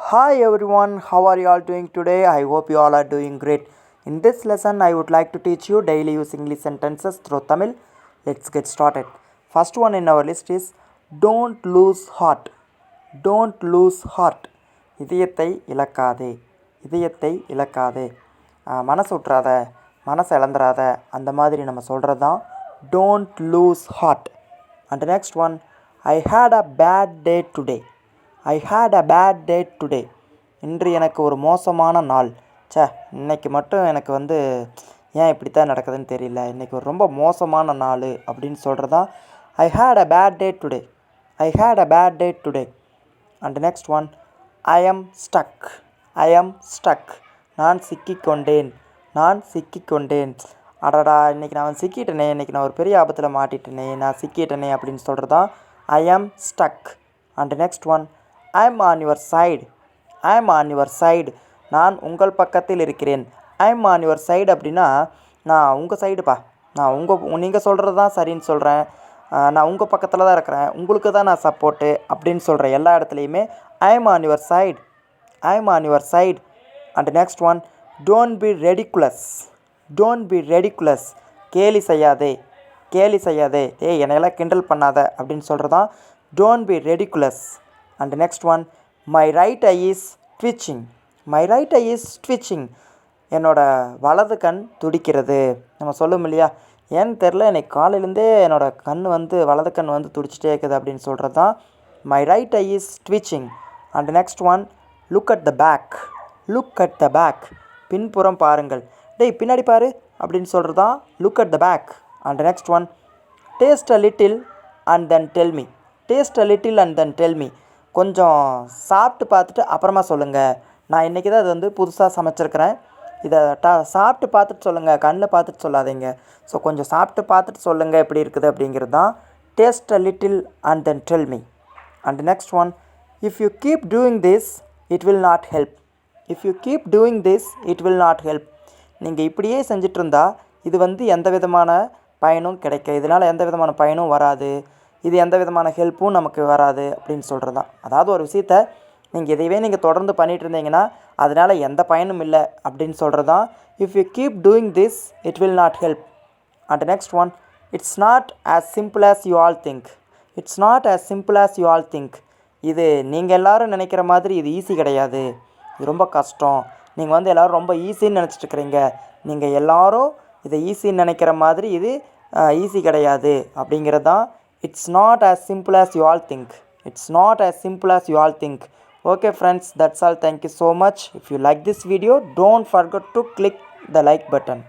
Hi everyone, how are you all doing today? I hope you all are doing great. In this lesson, I would like to teach you daily use English sentences through Tamil. Let's get started. First one in our list is don't lose heart. Don't lose heart. இதயத்தை இழக்காதே. இதயத்தை இழக்காதே. மனசு விட்றாத, மனசை இழந்துராத, அந்த மாதிரி நம்ம சொல்கிறது தான் don't lose heart. And the next one, I had a bad day today. I had a bad day today. இன்று எனக்கு ஒரு மோசமான நாள். இன்னைக்கு மட்டும் எனக்கு ஏன் இப்படி தான் நடக்குதுன்னு தெரியல, இன்றைக்கி ஒரு ரொம்ப மோசமான நாள் அப்படின்னு சொல்கிறது தான் I had a bad day today. I had a bad day today. And the next one, I am stuck. I am stuck. நான் சிக்கிக்கொண்டேன். நான் சிக்கிக்கொண்டேன். அடடா, இன்றைக்கி நான் சிக்கிட்டேனே, இன்றைக்கி நான் ஒரு பெரிய ஆபத்தில் மாட்டிட்டேனே, நான் சிக்கிட்டேனே அப்படின்னு சொல்கிறது தான் I am stuck. And the next one, I am on your side. I am on your side. நான் உங்கள் பக்கத்தில் இருக்கிறேன். I am on your side அப்படின்னா நான் உங்கள் சைடுப்பா, நான் நீங்கள் சொல்கிறது தான் சரின்னு சொல்கிறேன், நான் உங்கள் பக்கத்தில் தான் இருக்கிறேன், உங்களுக்கு தான் நான் சப்போர்ட்டு அப்படின்னு சொல்கிறேன். எல்லா இடத்துலையுமே I am on your side. I am on your side. And next one, don't be ridiculous. Don't be ridiculous. கேலி செய்யாதே, கேலி செய்யாதே, என்னையெல்லாம் கிண்டல் பண்ணாத அப்படின்னு சொல்கிறது தான் don't be ridiculous. And the next one, my right eye is twitching. My right eye is twitching. என்னோட வலது கண் துடிக்கிறது. நம்ம சொல்லும் இல்லையா, ஏன்னு தெரில, எனக்கு காலையிலேருந்தே என்னோடய கண் வலது கண் துடிச்சிட்டே இருக்குது அப்படின்னு சொல்கிறது தான் my right eye is twitching. And the next one, look at the back. Look at the back. பின்புறம் பாருங்கள். பின்னாடி பாரு அப்படின்னு சொல்கிறது தான் look at the back. And the next one, taste a little and then tell me. Taste a little and then tell me. கொஞ்சம் சாப்பிட்டு பார்த்துட்டு அப்புறமா சொல்லுங்கள். நான் இன்றைக்கி தான் அது புதுசாக சமைச்சிருக்கிறேன், இதை சாப்பிட்டு பார்த்துட்டு சொல்லுங்கள், கண்ணில் பார்த்துட்டு சொல்லாதீங்க. ஸோ கொஞ்சம் சாப்பிட்டு பார்த்துட்டு சொல்லுங்கள் எப்படி இருக்குது அப்படிங்கிறது தான் taste a little and then tell me. And next one, if you keep doing this it will not help. If you keep doing this it will not help. நீங்கள் இப்படியே செஞ்சிட்டு இருந்தால் இது எந்த விதமான பயனும் கிடைக்க, இதனால் எந்த விதமான பயனும் வராது, இது எந்த விதமான ஹெல்ப்பும் நமக்கு வராது அப்படின்னு சொல்கிறது தான். அதாவது ஒரு விஷயத்த நீங்கள் தொடர்ந்து பண்ணிகிட்டு இருந்தீங்கன்னா அதனால் எந்த பயனும் இல்லை அப்படின்னு சொல்கிறது தான் if you keep doing this it will not help. And next one, it's not as simple as you all think. It's not as simple as you all think. இது நீங்கள் எல்லோரும் நினைக்கிற மாதிரி இது ஈஸி கிடையாது, இது ரொம்ப கஷ்டம். நீங்கள் எல்லோரும் ரொம்ப ஈஸின்னு நினச்சிட்ருக்கிறீங்க, நீங்கள் எல்லோரும் இதை ஈஸின்னு நினைக்கிற மாதிரி இது ஈஸி கிடையாது அப்படிங்கிறது தான் it's not as simple as you all think. It's not as simple as you all think. Okay friends, that's all. Thank you so much. If you like this video, don't forget to click the like button.